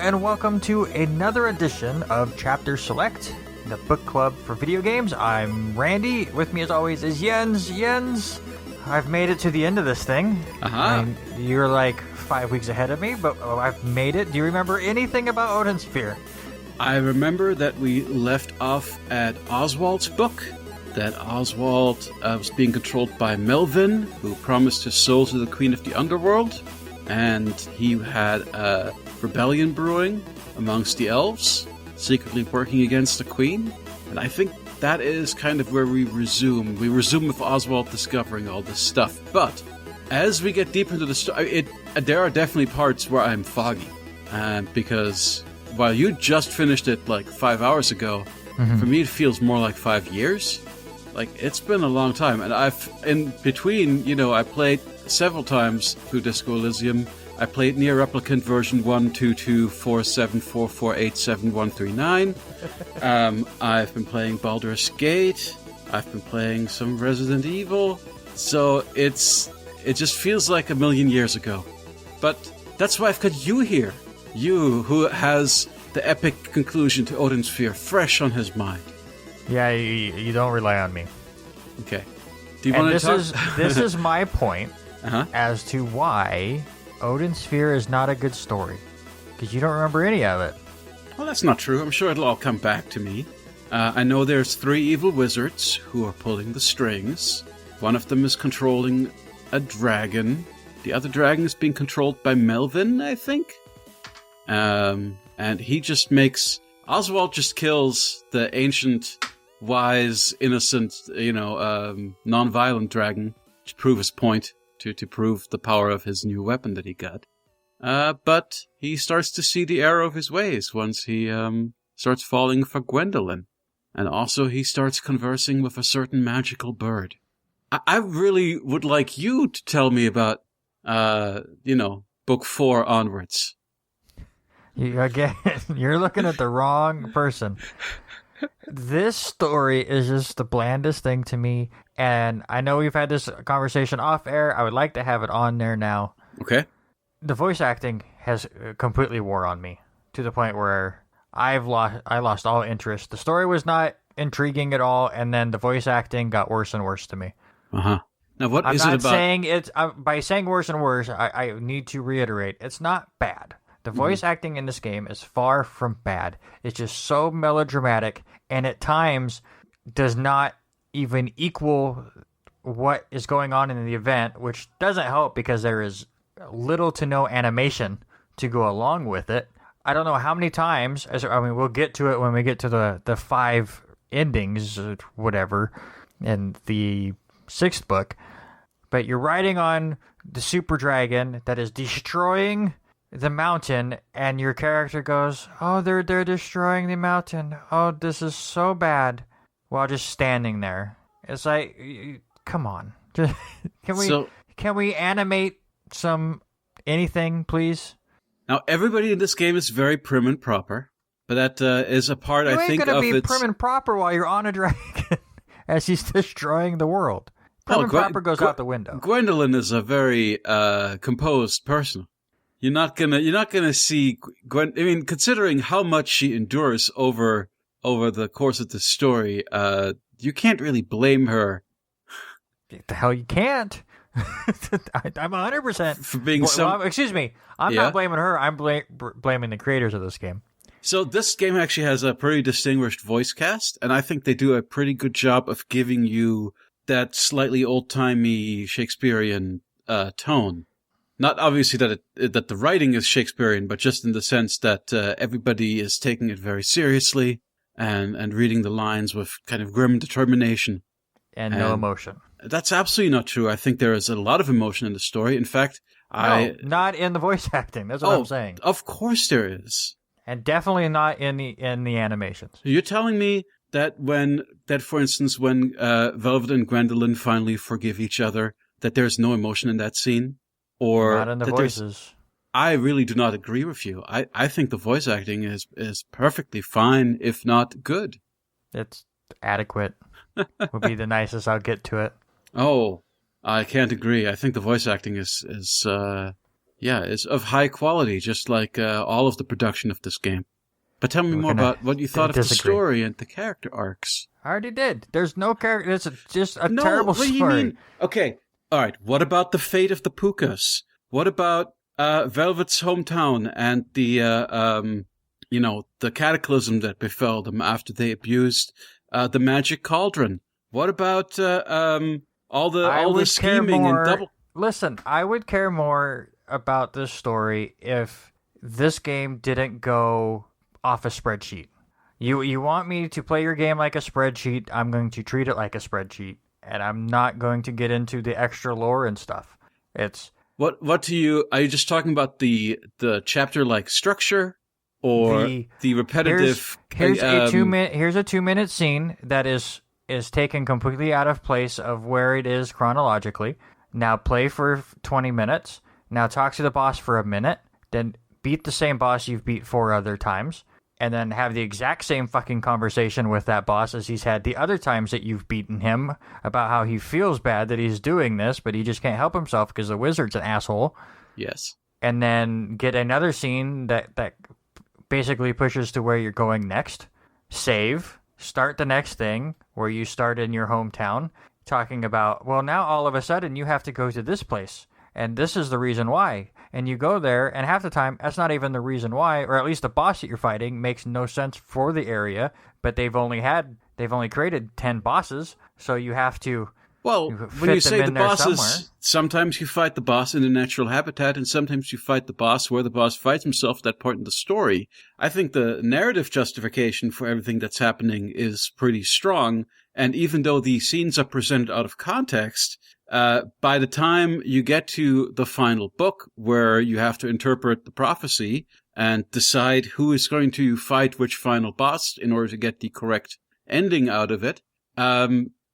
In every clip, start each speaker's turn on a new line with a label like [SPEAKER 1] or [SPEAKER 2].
[SPEAKER 1] and welcome to another edition of Chapter Select, the book club for video games. I'm Randy. With me, as always, is Jens. Jens, I've made it to the end of this thing. You're like 5 weeks ahead of me, but I've made it. Do you remember anything about Odin Sphere?
[SPEAKER 2] I remember that we left off at Oswald's book, that Oswald was being controlled by Melvin, who promised his soul to the Queen of the Underworld, and he had a rebellion brewing amongst the elves, secretly working against the Queen. And I think that is kind of where we resume. We resume with Oswald discovering all this stuff. But as we get deeper into the story, there are definitely parts where I'm foggy, because while you just finished it like 5 hours ago, for me it feels more like 5 years. Like, it's been a long time, and in between, I played several times through Disco Elysium. I played Nier Replicant version 1224744877139. I've been playing Baldur's Gate. I've been playing some Resident Evil. So it just feels like a million years ago. But that's why I've got you here. You, who has the epic conclusion to Odin Sphere fresh on his mind.
[SPEAKER 1] Yeah, you don't rely on me.
[SPEAKER 2] Okay. Do you want to talk?
[SPEAKER 1] This is my point as to why Odin Sphere is not a good story. Because you don't remember any of it.
[SPEAKER 2] Well, that's not true. I'm sure it'll all come back to me. I know there's 3 evil wizards who are pulling the strings. One of them is controlling a dragon. The other dragon is being controlled by Melvin, I think. And he just makes... Oswald just kills the ancient, wise, innocent, non-violent dragon to prove his point, to prove the power of his new weapon that he got. But he starts to see the error of his ways once he starts falling for Gwendolyn. And also he starts conversing with a certain magical bird. I really would like you to tell me about, book 4 onwards.
[SPEAKER 1] You're looking at the wrong person. This story is just the blandest thing to me, and I know we've had this conversation off air. I would like to have it on there now.
[SPEAKER 2] Okay.
[SPEAKER 1] The voice acting has completely wore on me to the point where I lost all interest. The story was not intriguing at all, and then the voice acting got worse and worse to me.
[SPEAKER 2] Now, what is it about?
[SPEAKER 1] I'm not saying by saying worse and worse, I need to reiterate, it's not bad. The voice acting in this game is far from bad. It's just so melodramatic, and at times does not even equal what is going on in the event, which doesn't help because there is little to no animation to go along with it. I don't know how many times, we'll get to it when we get to the 5 endings, or whatever, in the 6th book, but you're riding on the super dragon that is destroying the mountain, and your character goes, "Oh, they're destroying the mountain. Oh, this is so bad," while just standing there. It's like, come on, can we animate anything, please?
[SPEAKER 2] Now, everybody in this game is very prim and proper, but that is a part, I think, of it.
[SPEAKER 1] You ain't gonna be prim and proper while you're on a dragon as he's destroying the world. Prim and proper goes out the window.
[SPEAKER 2] Gwendolyn is a very composed person. You're not gonna see Gwen. I mean, considering how much she endures over the course of the story, you can't really blame her.
[SPEAKER 1] The hell you can't. I'm 100%
[SPEAKER 2] for being
[SPEAKER 1] excuse me. I'm not blaming her. I'm blaming the creators of this game.
[SPEAKER 2] So this game actually has a pretty distinguished voice cast, and I think they do a pretty good job of giving you that slightly old-timey Shakespearean tone. Not obviously that the writing is Shakespearean, but just in the sense that everybody is taking it very seriously and reading the lines with kind of grim determination.
[SPEAKER 1] And no emotion.
[SPEAKER 2] That's absolutely not true. I think there is a lot of emotion in the story. In fact,
[SPEAKER 1] not in the voice acting. That's what I'm saying.
[SPEAKER 2] Of course there is.
[SPEAKER 1] And definitely not in the animations.
[SPEAKER 2] So you're telling me that for instance, when Velvet and Gwendolyn finally forgive each other, that there's no emotion in that scene? Or
[SPEAKER 1] not in the voices.
[SPEAKER 2] I really do not agree with you. I think the voice acting is perfectly fine, if not good.
[SPEAKER 1] It's adequate. Would be the nicest I'll get to it.
[SPEAKER 2] Oh, I can't agree. I think the voice acting is Yeah, is of high quality, just like all of the production of this game. But tell me more about what you thought of the story and the character arcs.
[SPEAKER 1] I already did. There's no character. It's just a
[SPEAKER 2] No,
[SPEAKER 1] terrible
[SPEAKER 2] what do you
[SPEAKER 1] story.
[SPEAKER 2] mean? Okay, all right. What about the fate of the Pukas? What about Velvet's hometown and the the cataclysm that befell them after they abused the magic cauldron? What about all the scheming and double?
[SPEAKER 1] Listen, I would care more about this story if this game didn't go off a spreadsheet. You want me to play your game like a spreadsheet, I'm going to treat it like a spreadsheet, and I'm not going to get into the extra lore and stuff. It's
[SPEAKER 2] What are you just talking about the chapter like structure or the repetitive
[SPEAKER 1] here's a 2-minute scene that is taken completely out of place of where it is chronologically. Now play for 20 minutes. Now talk to the boss for a minute, then beat the same boss you've beat 4 other times. And then have the exact same fucking conversation with that boss as he's had the other times that you've beaten him about how he feels bad that he's doing this, but he just can't help himself because the wizard's an asshole.
[SPEAKER 2] Yes.
[SPEAKER 1] And then get another scene that basically pushes to where you're going next. Save. Start the next thing where you start in your hometown talking about, well, now all of a sudden you have to go to this place. And this is the reason why. And you go there, and half the time, that's not even the reason why, or at least the boss that you're fighting makes no sense for the area, but they've only created 10 bosses, so you have to
[SPEAKER 2] when you say the bosses, sometimes you fight the boss in a natural habitat, and sometimes you fight the boss where the boss fights himself at that point in the story. I think the narrative justification for everything that's happening is pretty strong, and even though the scenes are presented out of context, by the time you get to the final book, where you have to interpret the prophecy and decide who is going to fight which final boss in order to get the correct ending out of it,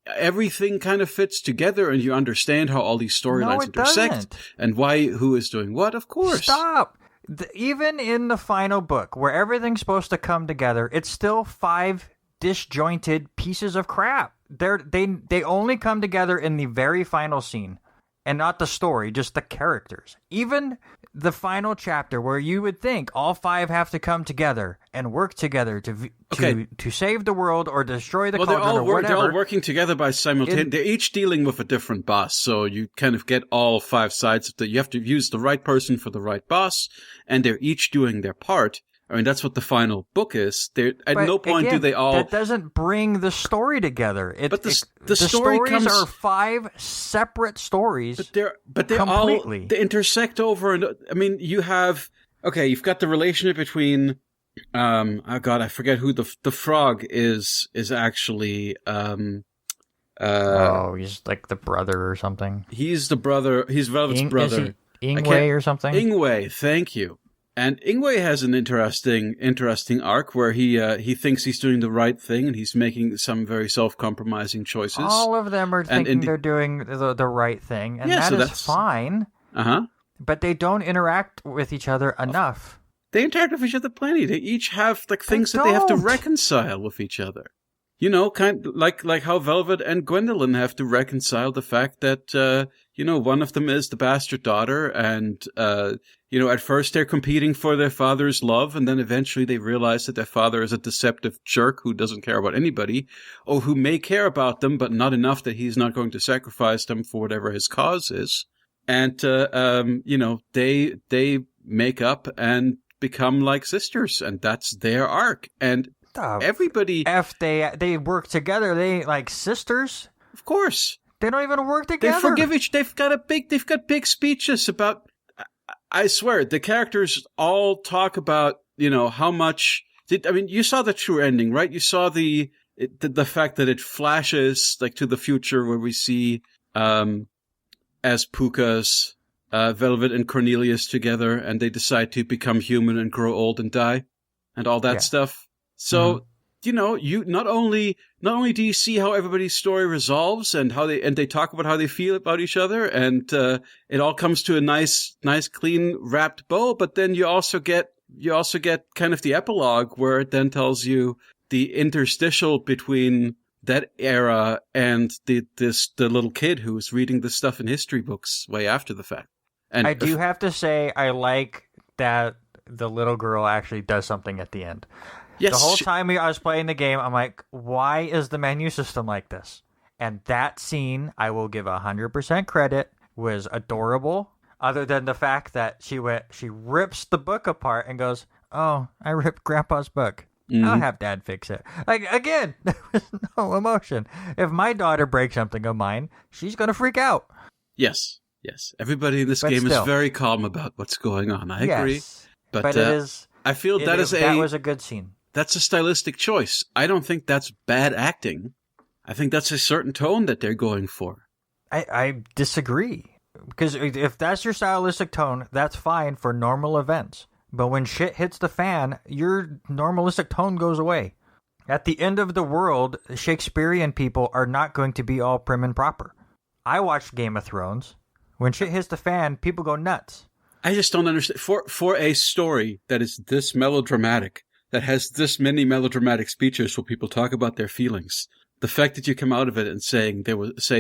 [SPEAKER 2] everything kind of fits together, and you understand how all these storylines intersect and who is doing what. Of course.
[SPEAKER 1] Stop. Even in the final book, where everything's supposed to come together, it's still 5 disjointed pieces of crap. They only come together in the very final scene, and not the story, just the characters. Even the final chapter, where you would think all 5 have to come together and work together to save the world or destroy the cauldron or whatever.
[SPEAKER 2] They're all working together by simultaneous. They're each dealing with a different boss, so you kind of get all 5 sides of you have to use the right person for the right boss, and they're each doing their part. I mean, that's what the final book is. At no point do they all...
[SPEAKER 1] That doesn't bring the story together.
[SPEAKER 2] The stories
[SPEAKER 1] are 5 separate stories.
[SPEAKER 2] But they
[SPEAKER 1] completely.
[SPEAKER 2] They intersect over... And I mean, you've got the relationship between... I forget who the frog is actually...
[SPEAKER 1] he's like the brother or something.
[SPEAKER 2] He's the brother. He's Velvet's brother.
[SPEAKER 1] Ingwe or something?
[SPEAKER 2] Ingwe, thank you. And Ingwe has an interesting arc where he thinks he's doing the right thing, and he's making some very self-compromising choices.
[SPEAKER 1] All of them are thinking they're doing the right thing, and that's fine. But they don't interact with each other enough.
[SPEAKER 2] They interact with each other plenty. They each have things that they have to reconcile with each other. You know, kind of like how Velvet and Gwendolyn have to reconcile the fact that one of them is the bastard daughter, and at first they're competing for their father's love, and then eventually they realize that their father is a deceptive jerk who doesn't care about anybody, or who may care about them, but not enough that he's not going to sacrifice them for whatever his cause is. And they make up and become like sisters, and that's their arc. And everybody,
[SPEAKER 1] if they work together, they like sisters.
[SPEAKER 2] Of course,
[SPEAKER 1] they don't even work together.
[SPEAKER 2] They forgive each. They've got big speeches about. I swear, the characters all talk about how much. You saw the true ending, right? You saw the fact that it flashes like to the future, where we see as Pukas, Velvet and Cornelius together, and they decide to become human and grow old and die, and all that stuff. So, you not only do you see how everybody's story resolves and how they talk about how they feel about each other, and it all comes to a nice clean wrapped bow, but then you also get kind of the epilogue, where it then tells you the interstitial between that era and the little kid who was reading this stuff in history books way after the fact. And
[SPEAKER 1] I do have to say, I like that the little girl actually does something at the end.
[SPEAKER 2] yes,
[SPEAKER 1] The whole time I was playing the game, I'm like, why is the menu system like this? And that scene, I will give 100% credit, was adorable. Other than the fact that she rips the book apart and goes, "Oh, I ripped Grandpa's book. I'll have Dad fix it." Like, again, there was no emotion. If my daughter breaks something of mine, she's gonna freak out.
[SPEAKER 2] yes. Everybody in this
[SPEAKER 1] But
[SPEAKER 2] game
[SPEAKER 1] still.
[SPEAKER 2] is very calm about what's going on. I agree.
[SPEAKER 1] Yes,
[SPEAKER 2] But,
[SPEAKER 1] but it is.
[SPEAKER 2] I feel that
[SPEAKER 1] was a good scene.
[SPEAKER 2] that's a stylistic choice. I don't think that's bad acting. I think that's a certain tone that they're going for.
[SPEAKER 1] I disagree. Because if that's your stylistic tone, that's fine for normal events. But when shit hits the fan, your normalistic tone goes away. At the end of the world, Shakespearean people are not going to be all prim and proper. I watched Game of Thrones. When shit hits the fan, people go nuts.
[SPEAKER 2] I just don't understand. For a story that is this melodramatic, that has this many melodramatic speeches where people talk about their feelings, the fact that you come out of it and say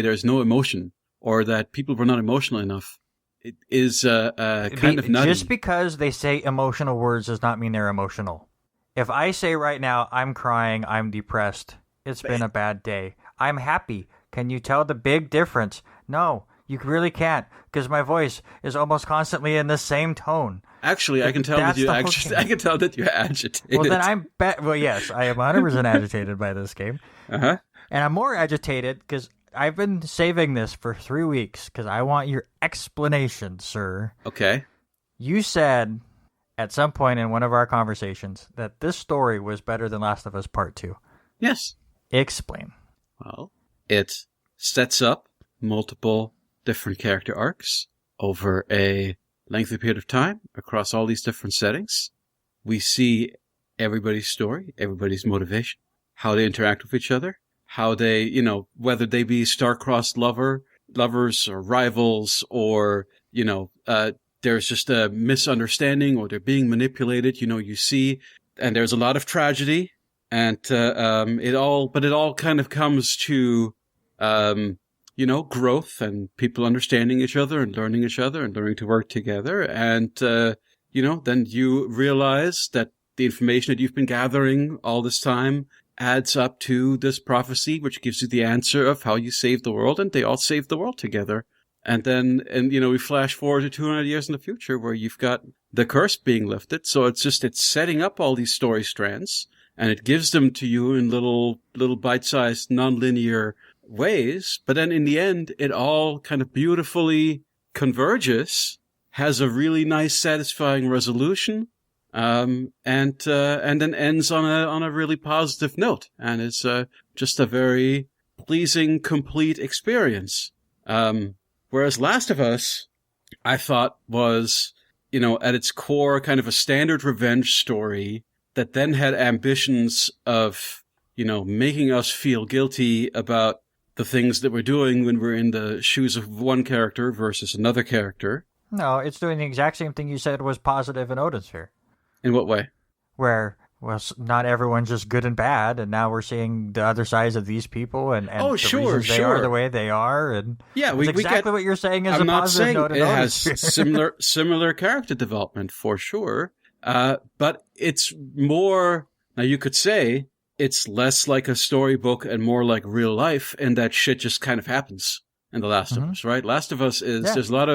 [SPEAKER 2] there's no emotion, or that people were not emotional enough, it is kind of nutty.
[SPEAKER 1] Just because they say emotional words does not mean they're emotional. If I say right now, I'm crying, I'm depressed, it's been a bad day, I'm happy, can you tell the big difference? No, you really can't, because my voice is almost constantly in the same tone.
[SPEAKER 2] Actually, I can tell that I can tell that you're agitated.
[SPEAKER 1] Well, then well, yes, I am 100% agitated by this game.
[SPEAKER 2] Uh-huh.
[SPEAKER 1] And I'm more agitated because I've been saving this for 3 weeks because I want your explanation, sir.
[SPEAKER 2] Okay.
[SPEAKER 1] You said at some point in one of our conversations that this story was better than Last of Us Part 2.
[SPEAKER 2] Yes.
[SPEAKER 1] Explain.
[SPEAKER 2] Well, it sets up multiple different character arcs over a lengthy period of time across all these different settings. We see everybody's story, everybody's motivation, how they interact with each other, how they, whether they be star-crossed lovers or rivals, or, there's just a misunderstanding or they're being manipulated, you see, and there's a lot of tragedy, and it all kind of comes to, growth and people understanding each other and learning to work together. And, then you realize that the information that you've been gathering all this time adds up to this prophecy, which gives you the answer of how you save the world, and they all save the world together. And then, we flash forward to 200 years in the future where you've got the curse being lifted. So it's setting up all these story strands, and it gives them to you in little bite-sized, non-linear ways. But then in the end, it all kind of beautifully converges, has a really nice, satisfying resolution, and then ends on a really positive note, and it's just a very pleasing, complete experience. Whereas Last of Us, I thought was, at its core, kind of a standard revenge story that then had ambitions of, making us feel guilty about the things that we're doing when we're in the shoes of one character versus another character.
[SPEAKER 1] No, it's doing the exact same thing you said was positive in Odin Sphere.
[SPEAKER 2] In what way?
[SPEAKER 1] Where, well, not everyone's just good and bad, and now we're seeing the other sides of these people, and
[SPEAKER 2] oh,
[SPEAKER 1] the
[SPEAKER 2] sure,
[SPEAKER 1] reasons they are the way they are, and
[SPEAKER 2] yeah,
[SPEAKER 1] it's exactly what you're saying is
[SPEAKER 2] I'm
[SPEAKER 1] a
[SPEAKER 2] not
[SPEAKER 1] positive
[SPEAKER 2] saying
[SPEAKER 1] note in
[SPEAKER 2] it
[SPEAKER 1] Odin
[SPEAKER 2] has
[SPEAKER 1] Sphere.
[SPEAKER 2] similar character development for sure, but it's more. Now you could say it's less like a storybook and more like real life, and that shit just kind of happens in The Last of Us, right? Last of Us is there's a lot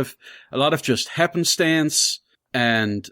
[SPEAKER 2] of just happenstance and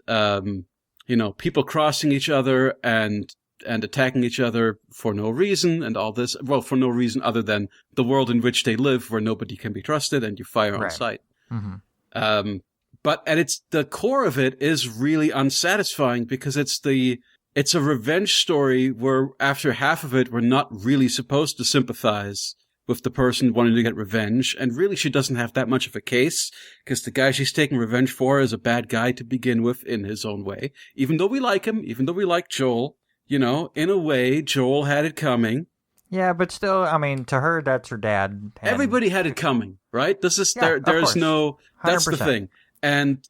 [SPEAKER 2] people crossing each other and attacking each other for no reason and all this. Well, for no reason other than the world in which they live, where nobody can be trusted and you fire on sight. Mm-hmm. But at the core of it is really unsatisfying because it's a revenge story where after half of it, we're not really supposed to sympathize with the person wanting to get revenge. And really, she doesn't have that much of a case because the guy she's taking revenge for is a bad guy to begin with in his own way. Even though we like him, even though we like Joel, in a way, Joel had it coming.
[SPEAKER 1] Yeah, but still, I mean, to her, that's her dad.
[SPEAKER 2] Everybody had it coming, right? This is there's no. That's 100%. The thing, and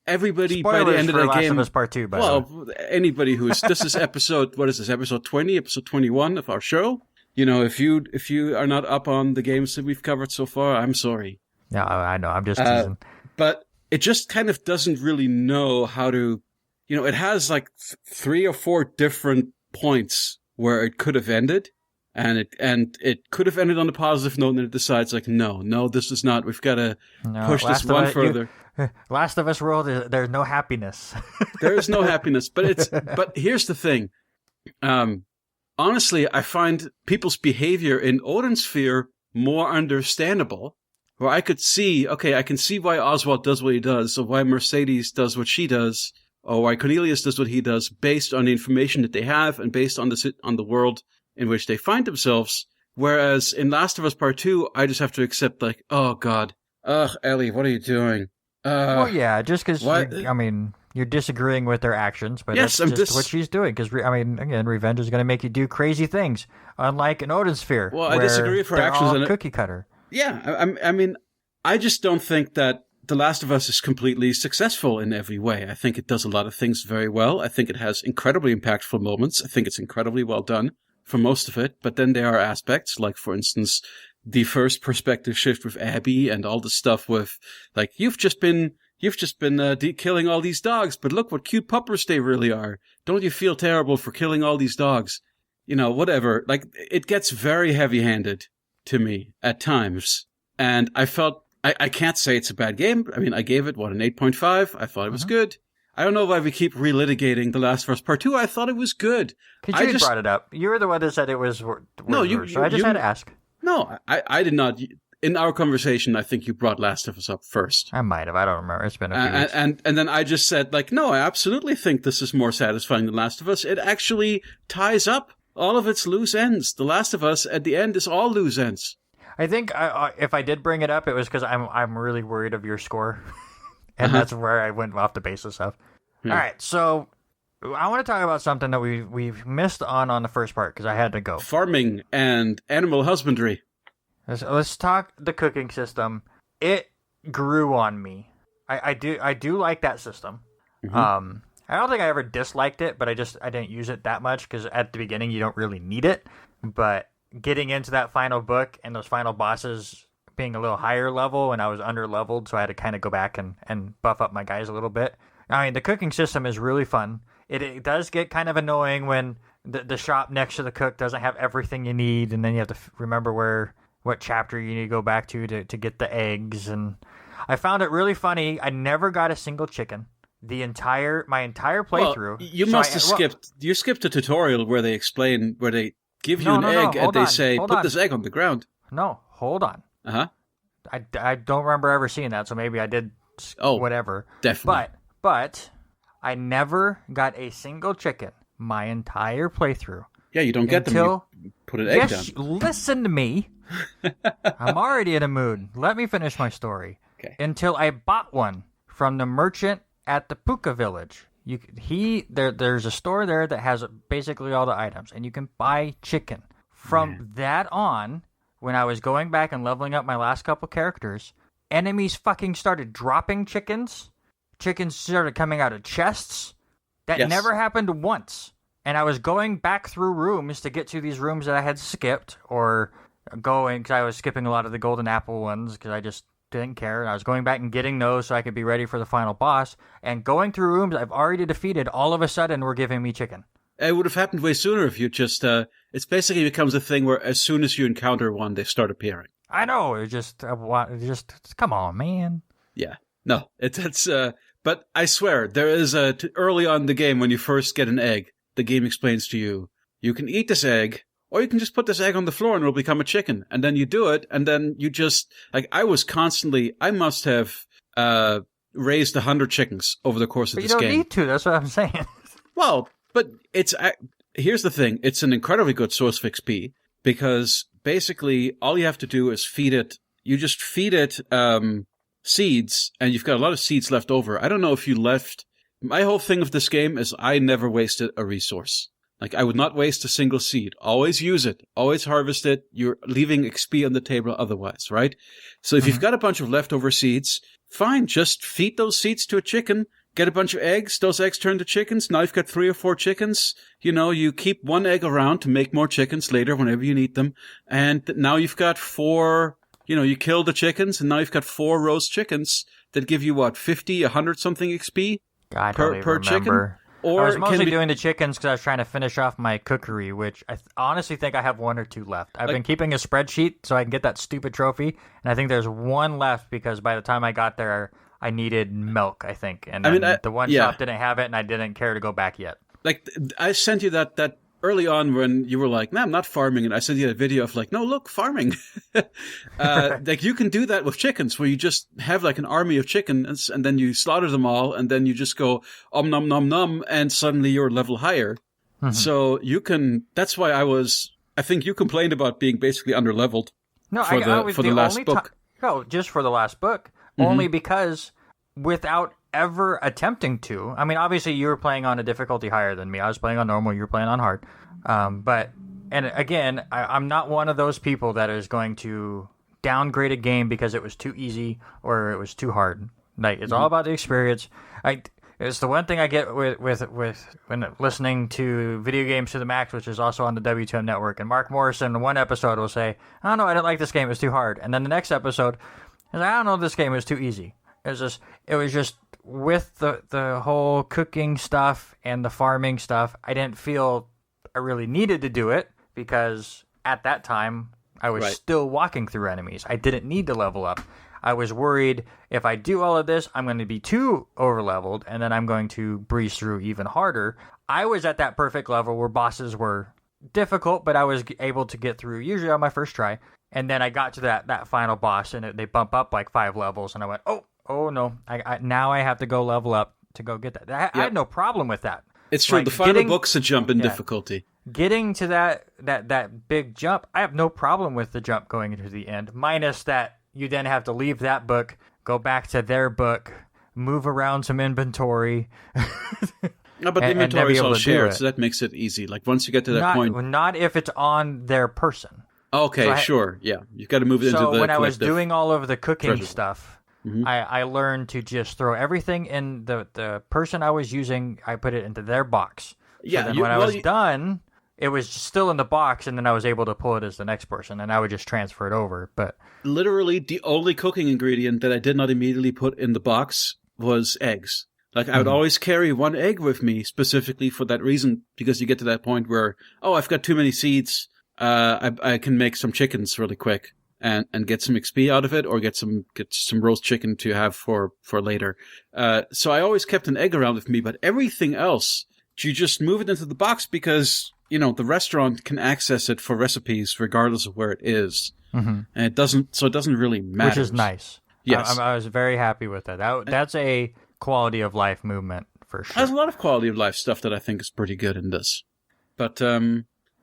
[SPEAKER 2] everybody
[SPEAKER 1] Spoilers
[SPEAKER 2] by the end of the game.
[SPEAKER 1] Last of Us Part 2, by the way.
[SPEAKER 2] Anybody who's this is episode. What is this? Episode 20, episode 21 of our show. If you are not up on the games that we've covered so far, I'm sorry.
[SPEAKER 1] No, I know. I'm just teasing.
[SPEAKER 2] But it just kind of doesn't really know how to, it has like 3 or 4 different points where it could have ended. And it could have ended on a positive note, and then it decides, like, no, this is not. We've got to push this one further.
[SPEAKER 1] Last of Us world, there's no happiness.
[SPEAKER 2] There is no happiness, but here's the thing. Honestly, I find people's behavior in Odin Sphere more understandable, where I can see why Oswald does what he does, or why Mercedes does what she does, or why Cornelius does what he does, based on the information that they have and based on the world in which they find themselves. Whereas in Last of Us Part 2, I just have to accept, like, oh God, Ellie, what are you doing?
[SPEAKER 1] Well, yeah, just because, you're disagreeing with their actions, but
[SPEAKER 2] yes,
[SPEAKER 1] that's just what she's doing. Because, again, revenge is going to make you do crazy things, unlike in Odin Sphere.
[SPEAKER 2] Well, I disagree with her actions.
[SPEAKER 1] All cookie cutter.
[SPEAKER 2] Yeah, I just don't think that The Last of Us is completely successful in every way. I think it does a lot of things very well. I think it has incredibly impactful moments. I think it's incredibly well done for most of it. But then there are aspects, like, for instance, the first perspective shift with Abby and all the stuff with, like, you've just been killing all these dogs, but look what cute puppers they really are. Don't you feel terrible for killing all these dogs? Whatever. Like, it gets very heavy-handed to me at times. And I felt, I can't say it's a bad game. I mean, I gave it, an 8.5? I thought it was good. I don't know why we keep relitigating The Last of Us Part 2. I thought it was good.
[SPEAKER 1] Because you brought it up. You were the one that said it was worse, so I just had to ask.
[SPEAKER 2] No, I did not. In our conversation, I think you brought Last of Us up first.
[SPEAKER 1] I might have. I don't remember. It's been a few weeks.
[SPEAKER 2] And then I just said, like, no, I absolutely think this is more satisfying than Last of Us. It actually ties up all of its loose ends. The Last of Us, at the end, is all loose ends.
[SPEAKER 1] I think if I did bring it up, it was because I'm really worried of your score. And that's where I went off the basis of. Yeah. All right, so I want to talk about something that we've missed on the first part because I had to go.
[SPEAKER 2] Farming and animal husbandry.
[SPEAKER 1] Let's talk the cooking system. It grew on me. I do like that system. Mm-hmm. I don't think I ever disliked it, but I didn't use it that much because at the beginning you don't really need it. But getting into that final book and those final bosses being a little higher level, and I was under leveled, so I had to kind of go back and buff up my guys a little bit. I mean, the cooking system is really fun. It does get kind of annoying when the shop next to the cook doesn't have everything you need, and then you have to remember what chapter you need to go back to get the eggs. And I found it really funny. I never got a single chicken. My entire playthrough.
[SPEAKER 2] Well, you must have skipped. You skipped a tutorial where they give you an egg and they say, put this egg on the ground.
[SPEAKER 1] No, hold on.
[SPEAKER 2] Uh-huh.
[SPEAKER 1] I don't remember ever seeing that, so maybe I did whatever.
[SPEAKER 2] Definitely.
[SPEAKER 1] But I never got a single chicken my entire playthrough.
[SPEAKER 2] Yeah, you don't get them. You put an egg down.
[SPEAKER 1] Listen to me. I'm already in a mood. Let me finish my story.
[SPEAKER 2] Okay.
[SPEAKER 1] Until I bought one from the merchant at the Puka village. There's a store there that has basically all the items, and you can buy chicken. From that on, when I was going back and leveling up my last couple characters, enemies fucking started dropping chickens. Chickens started coming out of chests. That never happened once. And I was going back through rooms to get to these rooms that I had skipped, or going, because I was skipping a lot of the golden apple ones, because I just didn't care. And I was going back and getting those so I could be ready for the final boss. And going through rooms I've already defeated, all of a sudden were giving me chicken.
[SPEAKER 2] It would have happened way sooner if you just, it's basically becomes a thing where as soon as you encounter one, they start appearing.
[SPEAKER 1] I know, come on, man.
[SPEAKER 2] Yeah, no, but I swear, there is early on in the game when you first get an egg, the game explains to you, you can eat this egg, or you can just put this egg on the floor and it'll become a chicken. And then you do it, and then you just, like, I must have raised 100 chickens over the course of this game.
[SPEAKER 1] You don't need to, that's what I'm saying.
[SPEAKER 2] Well, but here's the thing. It's an incredibly good source of XP because basically all you have to do is feed it. You just feed it seeds, and you've got a lot of seeds left over. I don't know if you left. My whole thing of this game is I never wasted a resource. Like, I would not waste a single seed. Always use it. Always harvest it. You're leaving XP on the table otherwise, right? So if you've got a bunch of leftover seeds, fine. Just feed those seeds to a chicken. Get a bunch of eggs. Those eggs turn to chickens. Now you've got 3 or 4 chickens. You keep one egg around to make more chickens later whenever you need them. And now you've got 4, you kill the chickens, and now you've got 4 roast chickens that give you, 50, 100 something XP
[SPEAKER 1] I don't even
[SPEAKER 2] per chicken?
[SPEAKER 1] remember.
[SPEAKER 2] Or
[SPEAKER 1] I was mostly doing the chickens because I was trying to finish off my cookery, which I honestly think I have 1 or 2 left. I've been keeping a spreadsheet so I can get that stupid trophy, and I think there's 1 left because by the time I got there, I needed milk, I think. And the one shop didn't have it, and I didn't care to go back yet. Like,
[SPEAKER 2] I sent you that early on when you were like, "No, I'm not farming," and I sent you a video of like, "No, look, farming." Like you can do that with chickens, where you just have like an army of chickens, and then you slaughter them all, and then you just go nom nom nom, and suddenly you're a level higher. Mm-hmm. So you can. That's why I think you complained about being basically underleveled.
[SPEAKER 1] No,
[SPEAKER 2] for the last book.
[SPEAKER 1] Just for the last book, only because without ever attempting to. I mean, obviously you were playing on a difficulty higher than me. I was playing on normal. You were playing on hard. And again, I'm not one of those people that is going to downgrade a game because it was too easy or it was too hard. Like, it's all about the experience. It's the one thing I get with when listening to Video Games to the Max, which is also on the W2M network. And Mark Morrison in one episode will say, "Oh no, I didn't like this game. It was too hard." And then the next episode, he's like, "I don't know, this game was too easy." It was just with the whole cooking stuff and the farming stuff, I didn't feel I really needed to do it because at that time I was still walking through enemies. I didn't need to level up. I was worried if I do all of this, I'm going to be too overleveled and then I'm going to breeze through even harder. I was at that perfect level where bosses were difficult, but I was able to get through usually on my first try. And then I got to that final boss and they bump up like 5 levels and I went, Oh no! Now I have to go level up to go get that. I had no problem with that.
[SPEAKER 2] It's true. Like, the final book's a jump in difficulty.
[SPEAKER 1] Getting to that big jump, I have no problem with the jump going into the end. Minus that you then have to leave that book, go back to their book, move around some inventory.
[SPEAKER 2] No, but the inventory is all shared, so that makes it easy. Like once you get to that point,
[SPEAKER 1] not if it's on their person.
[SPEAKER 2] Okay, sure, yeah, you've got to move it into the.
[SPEAKER 1] So when I was doing all of the cooking stuff. Mm-hmm. I learned to just throw everything in the person I was using. I put it into their box. So then when I was done, it was still in the box, and then I was able to pull it as the next person, and I would just transfer it over. But
[SPEAKER 2] literally, the only cooking ingredient that I did not immediately put in the box was eggs. Like I would always carry 1 egg with me specifically for that reason, because you get to that point where I've got too many seeds. I can make some chickens really quick. And get some XP out of it, or get some roast chicken to have for later. So I always kept an egg around with me, but everything else, you just move it into the box because, the restaurant can access it for recipes regardless of where it is. Mm-hmm. And it doesn't really matter.
[SPEAKER 1] Which is nice.
[SPEAKER 2] Yes.
[SPEAKER 1] I was very happy with that. That's a quality of life movement for sure.
[SPEAKER 2] There's a lot of quality of life stuff that I think is pretty good in this. But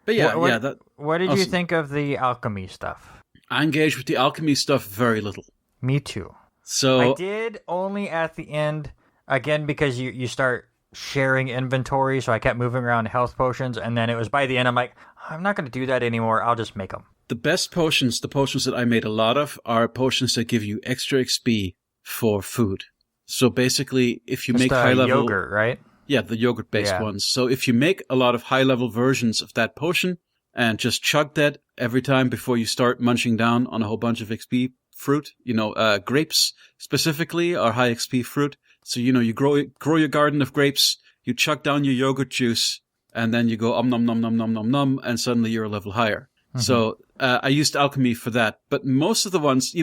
[SPEAKER 2] yeah,
[SPEAKER 1] what did you think of the alchemy stuff?
[SPEAKER 2] I engaged with the alchemy stuff very little.
[SPEAKER 1] Me too.
[SPEAKER 2] So
[SPEAKER 1] I did only at the end, again, because you start sharing inventory, so I kept moving around health potions, and then it was by the end, I'm like, I'm not going to do that anymore, I'll just make them.
[SPEAKER 2] The best potions, the potions that I made a lot of, are potions that give you extra XP for food. So basically, if you make high-level...
[SPEAKER 1] yogurt, right?
[SPEAKER 2] Yeah, the yogurt-based ones. So if you make a lot of high-level versions of that potion, and just chug that every time before you start munching down on a whole bunch of XP fruit. Grapes specifically are high XP fruit. So, you grow your garden of grapes, you chug down your yogurt juice, and then you go nom nom nom nom nom nom, and suddenly you're a level higher. Mm-hmm. So I used alchemy for that. But most of the ones,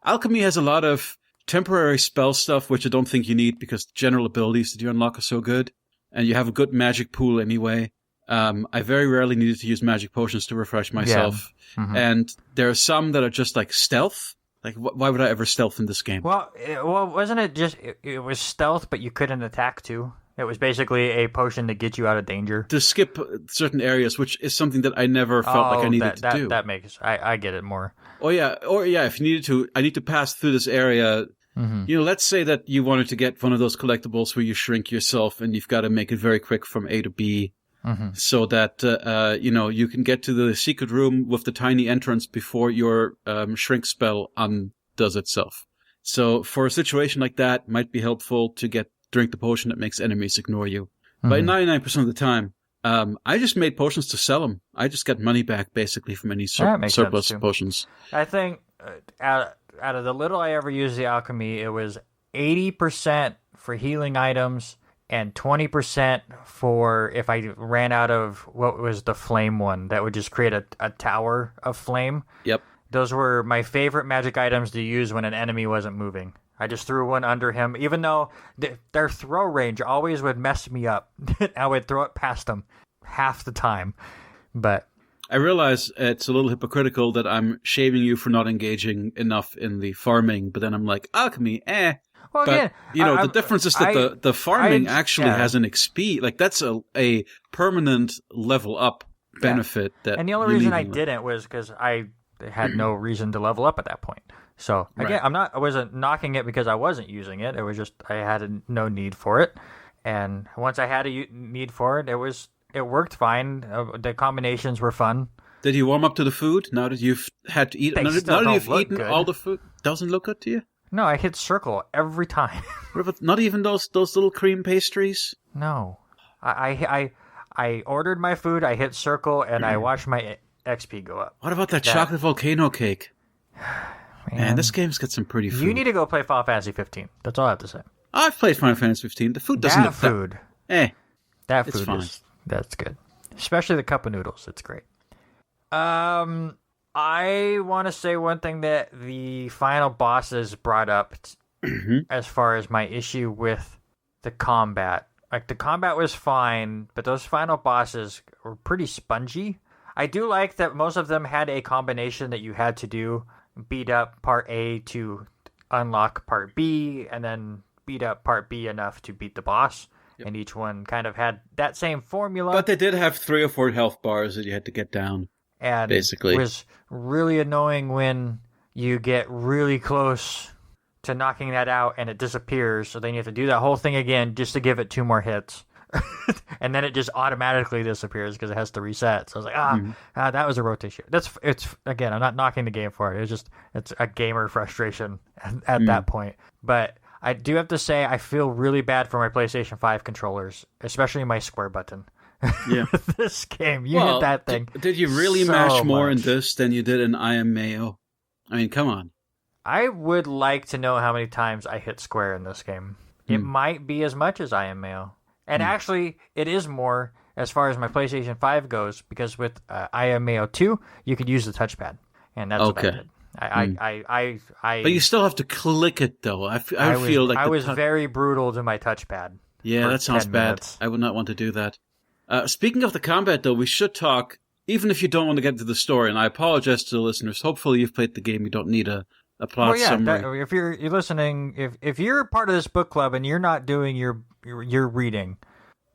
[SPEAKER 2] alchemy has a lot of temporary spell stuff, which I don't think you need because the general abilities that you unlock are so good. And you have a good magic pool anyway. I very rarely needed to use magic potions to refresh myself. Yeah. Mm-hmm. And there are some that are just like stealth. Like, why would I ever stealth in this game?
[SPEAKER 1] Well, wasn't it just, it was stealth, but you couldn't attack too? It was basically a potion to get you out of danger.
[SPEAKER 2] To skip certain areas, which is something that I never felt like I needed to do.
[SPEAKER 1] That makes, I get it more.
[SPEAKER 2] Or if you needed to, I need to pass through this area. Mm-hmm. Let's say that you wanted to get one of those collectibles where you shrink yourself and you've got to make it very quick from A to B. Mm-hmm. So that, you can get to the secret room with the tiny entrance before your shrink spell undoes itself. So for a situation like that, it might be helpful to drink the potion that makes enemies ignore you. Mm-hmm. But 99% of the time, I just made potions to sell them. I just got money back, basically, from any surplus potions.
[SPEAKER 1] I think out of the little I ever used the alchemy, it was 80% for healing items and 20% for if I ran out of what was the flame one that would just create a tower of flame.
[SPEAKER 2] Yep.
[SPEAKER 1] Those were my favorite magic items to use when an enemy wasn't moving. I just threw one under him, even though their throw range always would mess me up. I would throw it past them half the time. But
[SPEAKER 2] I realize it's a little hypocritical that I'm shaming you for not engaging enough in the farming, but then I'm like, alchemy, eh.
[SPEAKER 1] well, again,
[SPEAKER 2] But, the difference is that the farming actually
[SPEAKER 1] yeah.
[SPEAKER 2] has an XP. Like, that's a permanent level up benefit. That
[SPEAKER 1] and the only reason I didn't was because I had no reason to level up at that point. So again,
[SPEAKER 2] Right.
[SPEAKER 1] I wasn't knocking it because I wasn't using it. It was just I had no need for it, and once I had a need for it, it worked fine. The combinations were fun.
[SPEAKER 2] Did you warm up to the food now that you've had to eat?
[SPEAKER 1] They
[SPEAKER 2] Now
[SPEAKER 1] still
[SPEAKER 2] that
[SPEAKER 1] don't
[SPEAKER 2] you've
[SPEAKER 1] look
[SPEAKER 2] eaten
[SPEAKER 1] good.
[SPEAKER 2] all the food, doesn't look good to you?
[SPEAKER 1] No, I hit circle every time.
[SPEAKER 2] What about not even those little cream pastries?
[SPEAKER 1] No, I ordered my food. I hit circle and I watched my XP go up.
[SPEAKER 2] What about that chocolate volcano cake? Man, this game's got some pretty food.
[SPEAKER 1] You need to go play Final Fantasy 15. That's all I have to say.
[SPEAKER 2] I've played Final Fantasy 15. The food doesn't
[SPEAKER 1] That
[SPEAKER 2] look
[SPEAKER 1] food.
[SPEAKER 2] That
[SPEAKER 1] That
[SPEAKER 2] it's
[SPEAKER 1] food
[SPEAKER 2] fine.
[SPEAKER 1] that's good. Especially the cup of noodles. It's great. I want to say one thing that the final bosses brought up as far as my issue with the combat. Like, the combat was fine, but those final bosses were pretty spongy. I do like that most of them had a combination that you had to do. Beat up part A to unlock part B, and then beat up part B enough to beat the boss.
[SPEAKER 2] Yep.
[SPEAKER 1] And each one kind of had that same formula.
[SPEAKER 2] But they did have 3 or 4 health bars that you had to get down.
[SPEAKER 1] And
[SPEAKER 2] basically.
[SPEAKER 1] It was really annoying when you get really close to knocking that out and it disappears. So then you have to do that whole thing again just to give it 2 more hits. And then it just automatically disappears because it has to reset. So I was like, that was a rotation. It's again, I'm not knocking the game for it. It's a gamer frustration at that point. But I do have to say I feel really bad for my PlayStation 5 controllers, especially my square button.
[SPEAKER 2] Yeah.
[SPEAKER 1] This game, you hit that thing.
[SPEAKER 2] Did you really
[SPEAKER 1] so
[SPEAKER 2] mash more in
[SPEAKER 1] much.
[SPEAKER 2] this than you did in I Am Mayo? I mean, come on.
[SPEAKER 1] I would like to know how many times I hit square in this game. It might be as much as I Am Mayo. And actually, it is more as far as my PlayStation 5 goes, because with I Am Mayo 2, you could use the touchpad. And that's what I did.
[SPEAKER 2] But you still have to click it, though. I feel like
[SPEAKER 1] I was very brutal to my touchpad.
[SPEAKER 2] Yeah, that sounds
[SPEAKER 1] 10
[SPEAKER 2] bad.
[SPEAKER 1] minutes.
[SPEAKER 2] I would not want to do that. Speaking of the combat, though, we should talk, even if you don't want to get into the story, and I apologize to the listeners. Hopefully you've played the game. You don't need a plot summary.
[SPEAKER 1] If you're listening, if you're part of this book club and you're not doing your reading,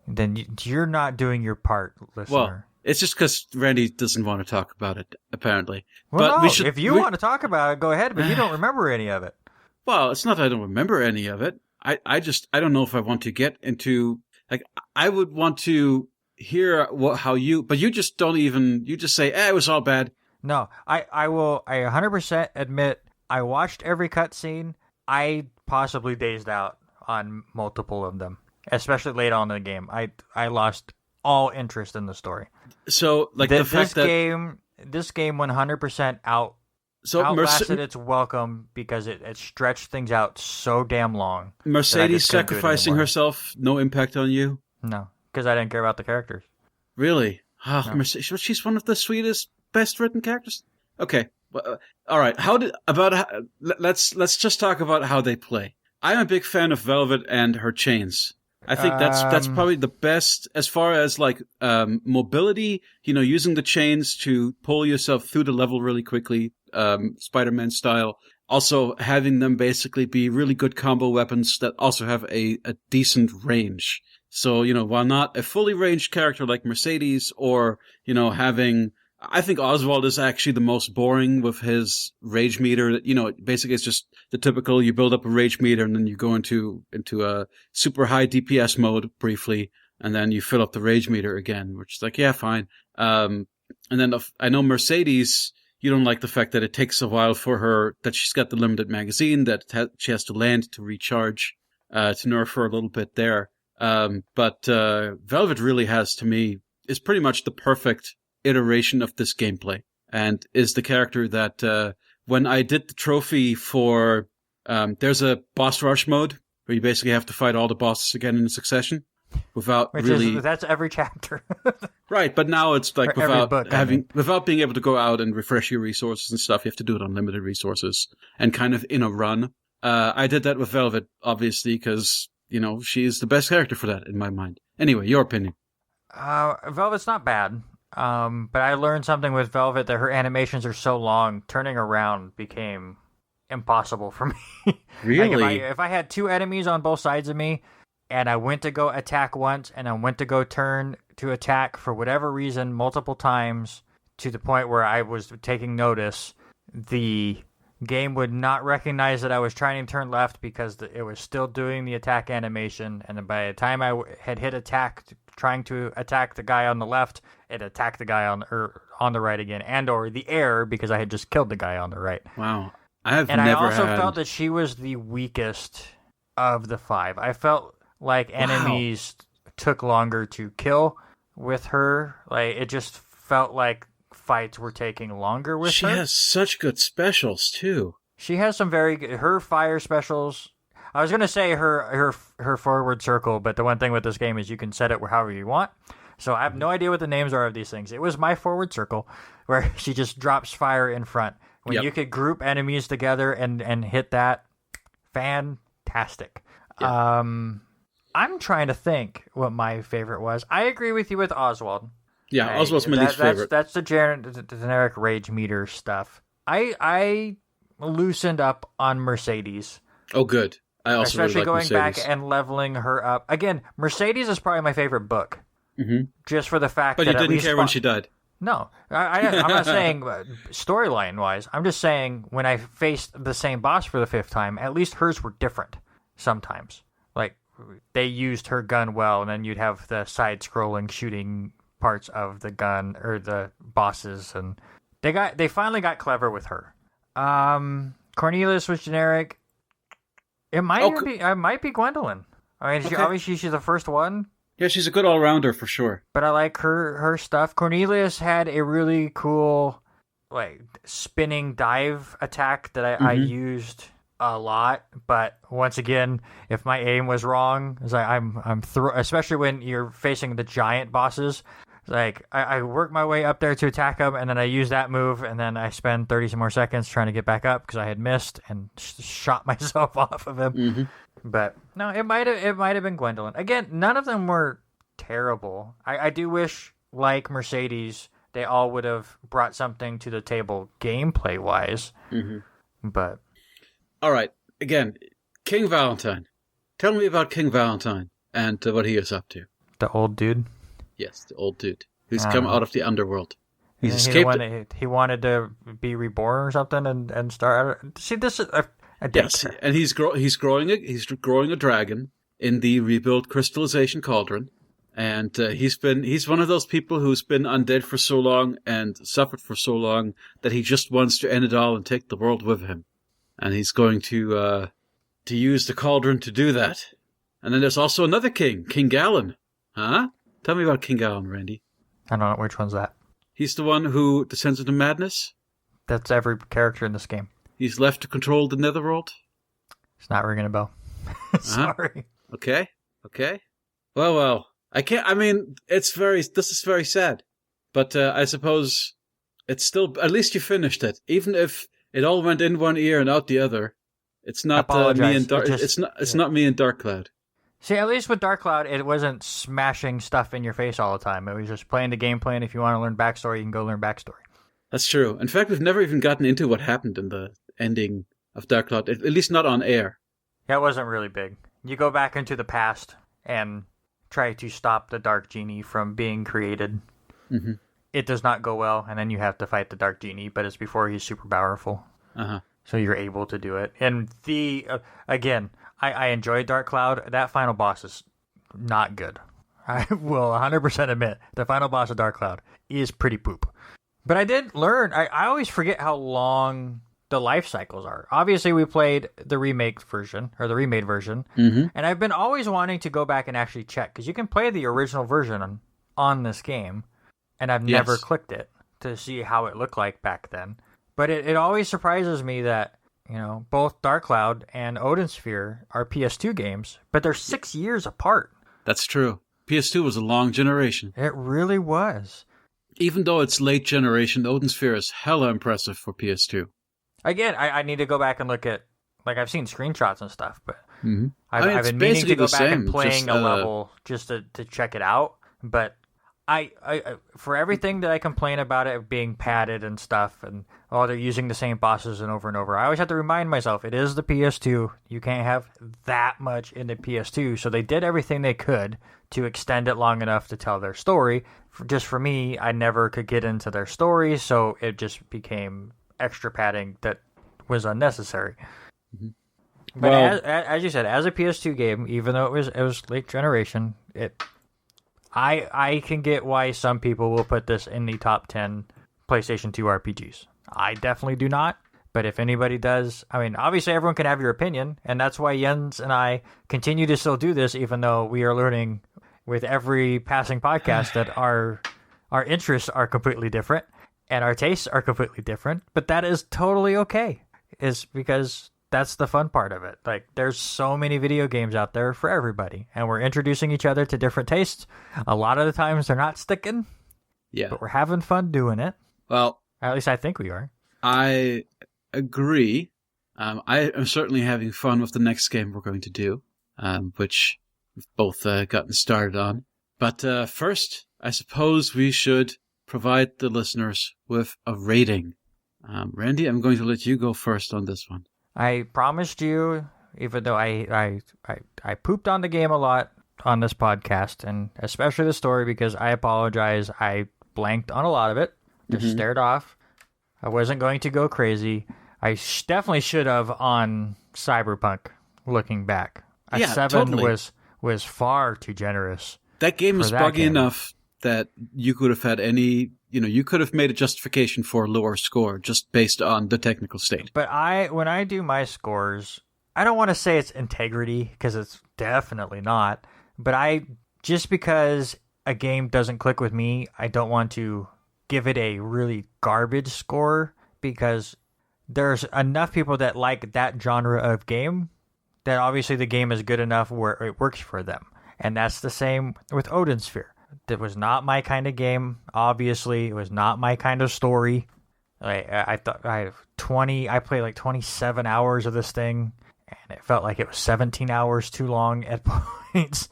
[SPEAKER 1] then you're not doing your part, listener.
[SPEAKER 2] Well, it's just because Randy doesn't want to talk about it, apparently.
[SPEAKER 1] Well,
[SPEAKER 2] but
[SPEAKER 1] no, if you want to talk about it, go ahead, but you don't remember any of it.
[SPEAKER 2] Well, it's not that I don't remember any of it. I don't know if I want to get into, like, I would want to hear how you, but you just don't even, you just say, it was all bad.
[SPEAKER 1] No, I 100% admit I watched every cutscene. I possibly dazed out on multiple of them, especially late on in the game. I lost all interest in the story.
[SPEAKER 2] So, like, the fact that
[SPEAKER 1] this game 100% outlasted its welcome because it stretched things out so damn long.
[SPEAKER 2] Mercedes sacrificing herself, no impact on you?
[SPEAKER 1] No, because I didn't care about the characters.
[SPEAKER 2] Really? Oh,
[SPEAKER 1] No.
[SPEAKER 2] Mercedes, she's one of the sweetest, best written characters. Okay, all right. Let's just talk about how they play. I'm a big fan of Velvet and her chains. I think that's probably the best as far as like mobility. You know, using the chains to pull yourself through the level really quickly, Spider-Man style. Also having them basically be really good combo weapons that also have a decent range. So, you know, while not a fully ranged character like Mercedes or, you know, I think Oswald is actually the most boring with his rage meter. You know, basically it's just the typical, you build up a rage meter and then you go into a super high DPS mode briefly, and then you fill up the rage meter again, which is like, yeah, fine. And then I know Mercedes, you don't like the fact that it takes a while for her, that she's got the limited magazine, that she has to land to recharge, to nerf her a little bit there. But Velvet really is pretty much the perfect iteration of this gameplay, and is the character that when I did the trophy for There's a boss rush mode where you basically have to fight all the bosses again in succession without
[SPEAKER 1] that's every chapter.
[SPEAKER 2] Right, but now it's like without being able to go out and refresh your resources and stuff. You have to do it on limited resources and kind of in a run. I did that with Velvet, obviously, because she's the best character for that in my mind. Anyway, your opinion.
[SPEAKER 1] Velvet's not bad. But I learned something with Velvet that her animations are so long, turning around became impossible for me.
[SPEAKER 2] Really?
[SPEAKER 1] Like if I had two enemies on both sides of me, and I went to go attack once, and I went to go turn to attack for whatever reason multiple times, to the point where I was taking notice, the game would not recognize that I was trying to turn left because it was still doing the attack animation, and then by the time I had hit attack, trying to attack the guy on the left, it attacked the guy on the right again, or the air, because I had just killed the guy on the right.
[SPEAKER 2] Wow.
[SPEAKER 1] I also felt that she was the weakest of the 5. I felt like enemies took longer to kill with her. Like, it just felt like fights were taking longer with her.
[SPEAKER 2] She has such good specials, too.
[SPEAKER 1] She has some very good... Her fire specials... I was going to say her forward circle, but the one thing with this game is you can set it however you want. So I have no idea what the names are of these things. It was my forward circle, where she just drops fire in front. When you could group enemies together and hit that, fantastic. Yep. I'm trying to think what my favorite was. I agree with you with Oswald.
[SPEAKER 2] Yeah, Oswald's my least favorite.
[SPEAKER 1] That's the generic rage meter stuff. I loosened up on Mercedes.
[SPEAKER 2] Oh, good. I also
[SPEAKER 1] especially
[SPEAKER 2] really like
[SPEAKER 1] going
[SPEAKER 2] Mercedes.
[SPEAKER 1] back and leveling her up. Again, Mercedes is probably my favorite book. Mm-hmm. Just for the fact that
[SPEAKER 2] But you didn't care when she died.
[SPEAKER 1] No. I'm not saying storyline-wise. I'm just saying when I faced the same boss for the 5th time, at least hers were different sometimes. Like, they used her gun well, and then you'd have the side-scrolling shooting parts of the gun, or the bosses, and they finally got clever with her. Cornelius was generic. It might be Gwendolyn. I mean, obviously she's the first one.
[SPEAKER 2] Yeah, she's a good all-rounder for sure.
[SPEAKER 1] But I like her stuff. Cornelius had a really cool, like, spinning dive attack that I used a lot. But once again, if my aim was wrong, it's like especially when you're facing the giant bosses. Like, I work my way up there to attack them, and then I use that move, and then I spend 30 some more seconds trying to get back up because I had missed and shot myself off of him. Mm-hmm. But no, it might have been Gwendolyn. Again, none of them were terrible. I do wish, like Mercedes, they all would have brought something to the table gameplay wise. Mm-hmm. But
[SPEAKER 2] all right, again, King Valentine. Tell me about King Valentine and what he is up to.
[SPEAKER 1] The old dude.
[SPEAKER 2] Yes, the old dude who's come out of the underworld. He's escaped.
[SPEAKER 1] He wanted to be reborn or something and start. See, this is
[SPEAKER 2] yes, and he's growing a dragon in the rebuilt crystallization cauldron, and he's one of those people who's been undead for so long and suffered for so long that he just wants to end it all and take the world with him, and he's going to use the cauldron to do that. And then there's also another king, King Galen, huh? Tell me about King Galen, Randy.
[SPEAKER 1] I don't know which one's that.
[SPEAKER 2] He's the one who descends into madness.
[SPEAKER 1] That's every character in this game.
[SPEAKER 2] He's left to control the netherworld.
[SPEAKER 1] It's not ringing a bell. Sorry.
[SPEAKER 2] Okay. Well. I can't. I mean, this is very sad. But I suppose it's still. At least you finished it, even if it all went in one ear and out the other. It's not me and Dark. It's not me and Dark Cloud.
[SPEAKER 1] See, at least with Dark Cloud, it wasn't smashing stuff in your face all the time. It was just playing the gameplay, and if you want to learn backstory, you can go learn backstory.
[SPEAKER 2] That's true. In fact, we've never even gotten into what happened in the ending of Dark Cloud, at least not on air.
[SPEAKER 1] Yeah, it wasn't really big. You go back into the past and try to stop the Dark Genie from being created. Mm-hmm. It does not go well, and then you have to fight the Dark Genie, but it's before he's super powerful. Uh-huh. So you're able to do it. And again... I enjoyed Dark Cloud. That final boss is not good. I will 100% admit the final boss of Dark Cloud is pretty poop. But I did learn. I always forget how long the life cycles are. Obviously, we played the remake version, or the remade version. Mm-hmm. And I've been always wanting to go back and actually check. Because you can play the original version on this game. And I've never clicked it to see how it looked like back then. But it always surprises me that both Dark Cloud and Odin Sphere are PS2 games, but they're 6 years apart.
[SPEAKER 2] That's true. PS2 was a long generation.
[SPEAKER 1] It really was.
[SPEAKER 2] Even though it's late generation, Odin Sphere is hella impressive for PS2.
[SPEAKER 1] Again, I need to go back and look at, I've seen screenshots and stuff, but
[SPEAKER 2] it's
[SPEAKER 1] I've been meaning to go back
[SPEAKER 2] same,
[SPEAKER 1] and playing
[SPEAKER 2] just,
[SPEAKER 1] a level just to check it out. But I for everything that I complain about it being padded and stuff, and they're using the same bosses and over, I always have to remind myself it is the PS2. You can't have that much in the PS2, so they did everything they could to extend it long enough to tell their story. Just for me, I never could get into their story, so it just became extra padding that was unnecessary. But as you said, as a PS2 game, even though it was late generation, I can get why some people will put this in the top 10 PlayStation 2 RPGs. I definitely do not. But if anybody does, obviously everyone can have your opinion, and that's why Jens and I continue to still do this, even though we are learning with every passing podcast that our interests are completely different and our tastes are completely different. But that is totally okay, is because that's the fun part of it. There's so many video games out there for everybody, and we're introducing each other to different tastes. A lot of the times they're not sticking, but we're having fun doing it.
[SPEAKER 2] Well,
[SPEAKER 1] at least I think we are.
[SPEAKER 2] I agree. I am certainly having fun with the next game we're going to do, which we've both gotten started on. But first, I suppose we should provide the listeners with a rating. Randy, I'm going to let you go first on this one.
[SPEAKER 1] I promised you, even though I pooped on the game a lot on this podcast, and especially the story, because I apologize. I blanked on a lot of it, just stared off. I wasn't going to go crazy. I definitely should have on Cyberpunk, looking back. A 7
[SPEAKER 2] totally.
[SPEAKER 1] was far too generous.
[SPEAKER 2] That game is buggy enough that you could have had you could have made a justification for a lower score just based on the technical state.
[SPEAKER 1] But when I do my scores, I don't want to say it's integrity, because it's definitely not. But just because a game doesn't click with me, I don't want to give it a really garbage score, because there's enough people that like that genre of game that obviously the game is good enough where it works for them. And that's the same with Odin Sphere. That was not my kind of game. Obviously, it was not my kind of story. I thought I played like 27 hours of this thing, and it felt like it was 17 hours too long at points.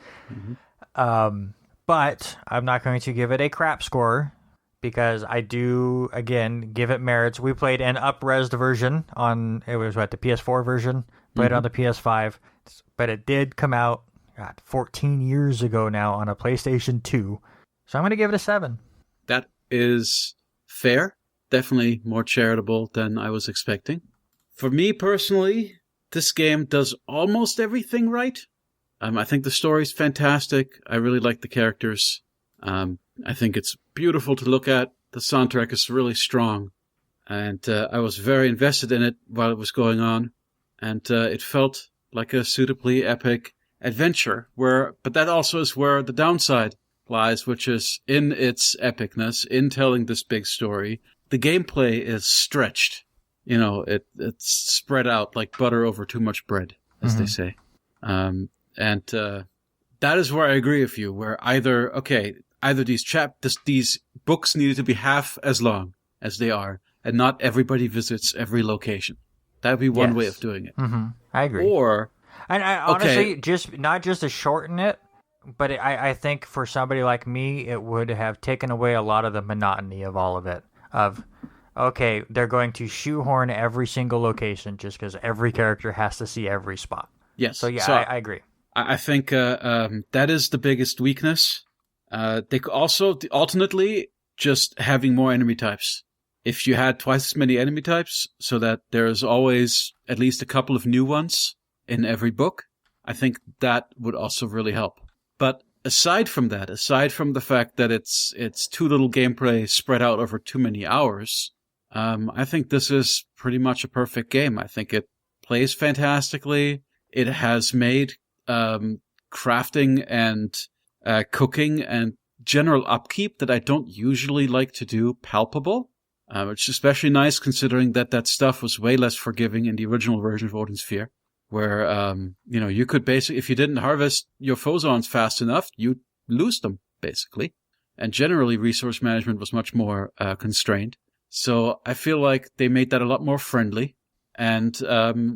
[SPEAKER 1] But I'm not going to give it a crap score, because I do, again, give it merits. We played an up-resed version on, it was the PS4 version, played on the PS5, but it did come out 14 years ago now on a PlayStation 2. So I'm going to give it a 7.
[SPEAKER 2] That is fair. Definitely more charitable than I was expecting. For me personally, this game does almost everything right. I think the story's fantastic. I really like the characters. I think it's beautiful to look at. The soundtrack is really strong. And I was very invested in it while it was going on. And it felt like a suitably epic adventure. But that also is where the downside lies, which is in its epicness, in telling this big story. The gameplay is stretched. It's spread out like butter over too much bread, as they say. And that is where I agree with you, where either these books needed to be half as long as they are, and not everybody visits every location. That would be one way of doing it.
[SPEAKER 1] I agree.
[SPEAKER 2] Or,
[SPEAKER 1] and I honestly, not just to shorten it, but I think for somebody like me, it would have taken away a lot of the monotony of all of it. They're going to shoehorn every single location just because every character has to see every spot.
[SPEAKER 2] Yes.
[SPEAKER 1] So I agree.
[SPEAKER 2] I think that is the biggest weakness. They could also alternately just having more enemy types. If you had twice as many enemy types, so that there's always at least a couple of new ones in every book, I think that would also really help. But aside from the fact that it's too little gameplay spread out over too many hours, I think this is pretty much a perfect game. I think it plays fantastically. It has made crafting and cooking and general upkeep that I don't usually like to do palpable. which is especially nice considering that stuff was way less forgiving in the original version of Odin Sphere, where, you could basically, if you didn't harvest your phosons fast enough, you'd lose them, basically. And generally, resource management was much more constrained. So I feel like they made that a lot more friendly and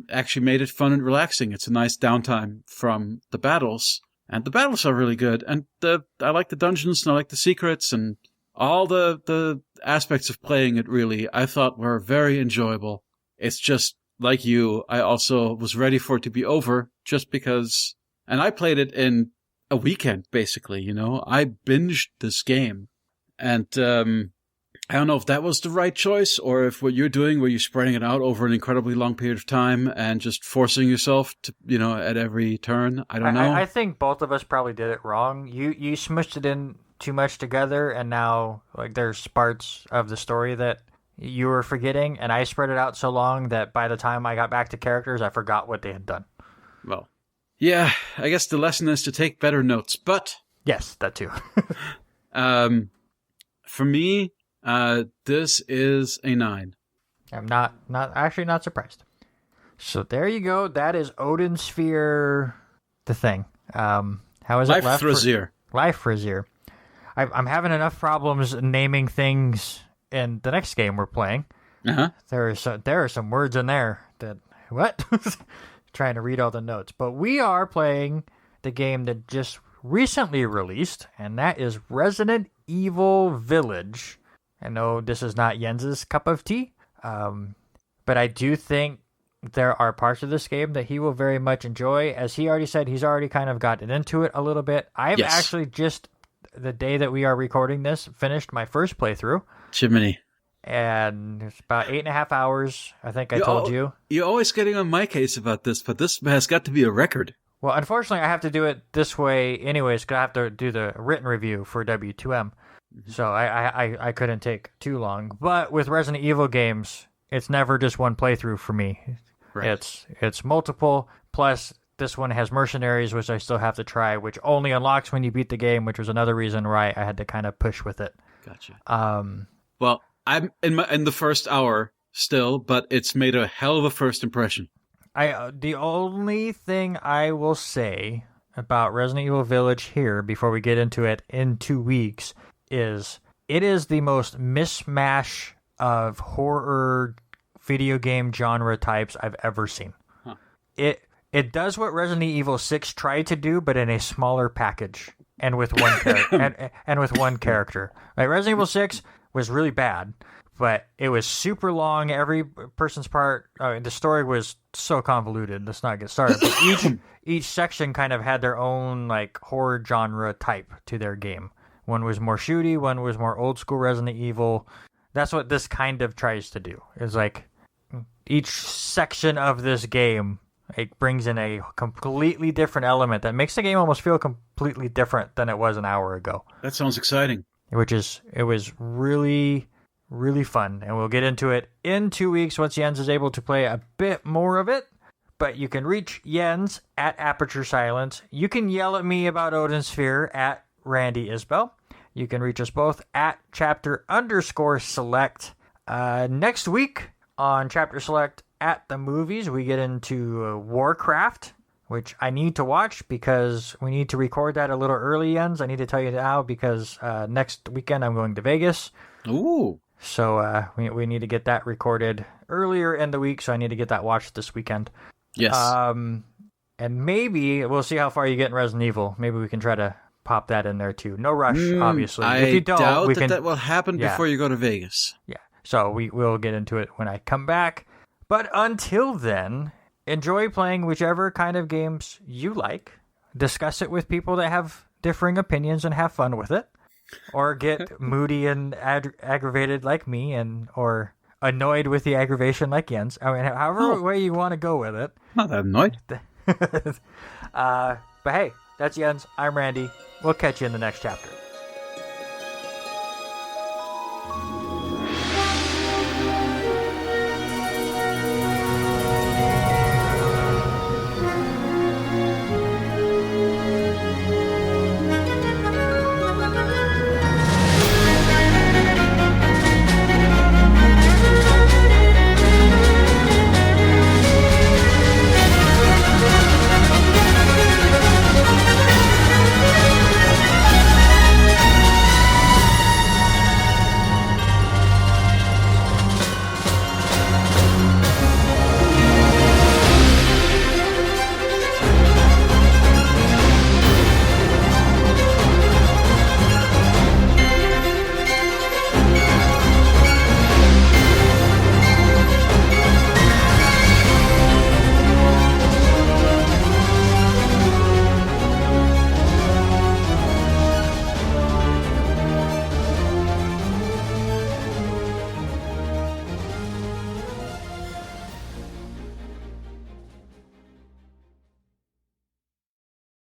[SPEAKER 2] actually made it fun and relaxing. It's a nice downtime from the battles. And the battles are really good. And I like the dungeons and I like the secrets and all the aspects of playing it, really, I thought were very enjoyable. It's just, like you, I also was ready for it to be over just because... And I played it in a weekend, basically, I binged this game. And I don't know if that was the right choice or if what you're doing, where you're spreading it out over an incredibly long period of time and just forcing yourself to, at every turn. I don't know.
[SPEAKER 1] I think both of us probably did it wrong. You smushed it in too much together, and now there's parts of the story that you were forgetting, and I spread it out so long that by the time I got back to characters, I forgot what they had done.
[SPEAKER 2] Well, yeah, I guess the lesson is to take better notes, but...
[SPEAKER 1] Yes, that too.
[SPEAKER 2] For me, this is a 9.
[SPEAKER 1] I'm not surprised. So there you go. That is Odin Sphere, the thing. How is it?
[SPEAKER 2] Leifthrasir.
[SPEAKER 1] Leifthrasir. I'm having enough problems naming things in the next game we're playing.
[SPEAKER 2] Uh-huh.
[SPEAKER 1] There are some words in there that... What? Trying to read all the notes. But we are playing the game that just recently released, and that is Resident Evil Village. I know this is not Jens's cup of tea, but I do think there are parts of this game that he will very much enjoy. As he already said, he's already kind of gotten into it a little bit. I've actually just, the day that we are recording this, finished my first playthrough.
[SPEAKER 2] Jiminy.
[SPEAKER 1] And it's about 8.5 hours, I think I told you.
[SPEAKER 2] You're always getting on my case about this, but this has got to be a record.
[SPEAKER 1] Well, unfortunately, I have to do it this way anyways, because I have to do the written review for W2M. Mm-hmm. So I couldn't take too long. But with Resident Evil games, it's never just one playthrough for me. Right. It's multiple, plus this one has mercenaries, which I still have to try, which only unlocks when you beat the game, which was another reason why I had to kind of push with it.
[SPEAKER 2] Gotcha. Well, I'm in the first hour still, but it's made a hell of a first impression.
[SPEAKER 1] The only thing I will say about Resident Evil Village here, before we get into it in 2 weeks, is it is the most mishmash of horror video game genre types I've ever seen. Huh. It does what Resident Evil 6 tried to do, but in a smaller package and with one character. and with one character. Right? Resident Evil 6 was really bad, but it was super long. Every person's part, the story was so convoluted. Let's not get started. But each section kind of had their own horror genre type to their game. One was more shooty, one was more old school Resident Evil. That's what this kind of tries to do. It's each section of this game, it brings in a completely different element that makes the game almost feel completely different than it was an hour ago.
[SPEAKER 2] That sounds exciting.
[SPEAKER 1] It was really, really fun. And we'll get into it in 2 weeks once Jens is able to play a bit more of it. But you can reach Jens at Aperture Silence. You can yell at me about Odin Sphere at Randy Isbell. You can reach us both at chapter_select. Next week on Chapter Select at the movies, we get into Warcraft, which I need to watch because we need to record that a little early, Jens. I need to tell you now because next weekend I'm going to Vegas.
[SPEAKER 2] Ooh.
[SPEAKER 1] So we need to get that recorded earlier in the week, so I need to get that watched this weekend.
[SPEAKER 2] Yes.
[SPEAKER 1] And maybe we'll see how far you get in Resident Evil. Maybe we can try to pop that in there too. No rush, obviously.
[SPEAKER 2] If you don't, doubt that will happen before you go to Vegas.
[SPEAKER 1] Yeah. So we'll get into it when I come back. But until then, enjoy playing whichever kind of games you like. Discuss it with people that have differing opinions and have fun with it. Or get moody and aggravated like me, or annoyed with the aggravation like Jens. I mean, however way you want to go with it.
[SPEAKER 2] Not that annoyed.
[SPEAKER 1] But hey, that's Jens. I'm Randy. We'll catch you in the next chapter.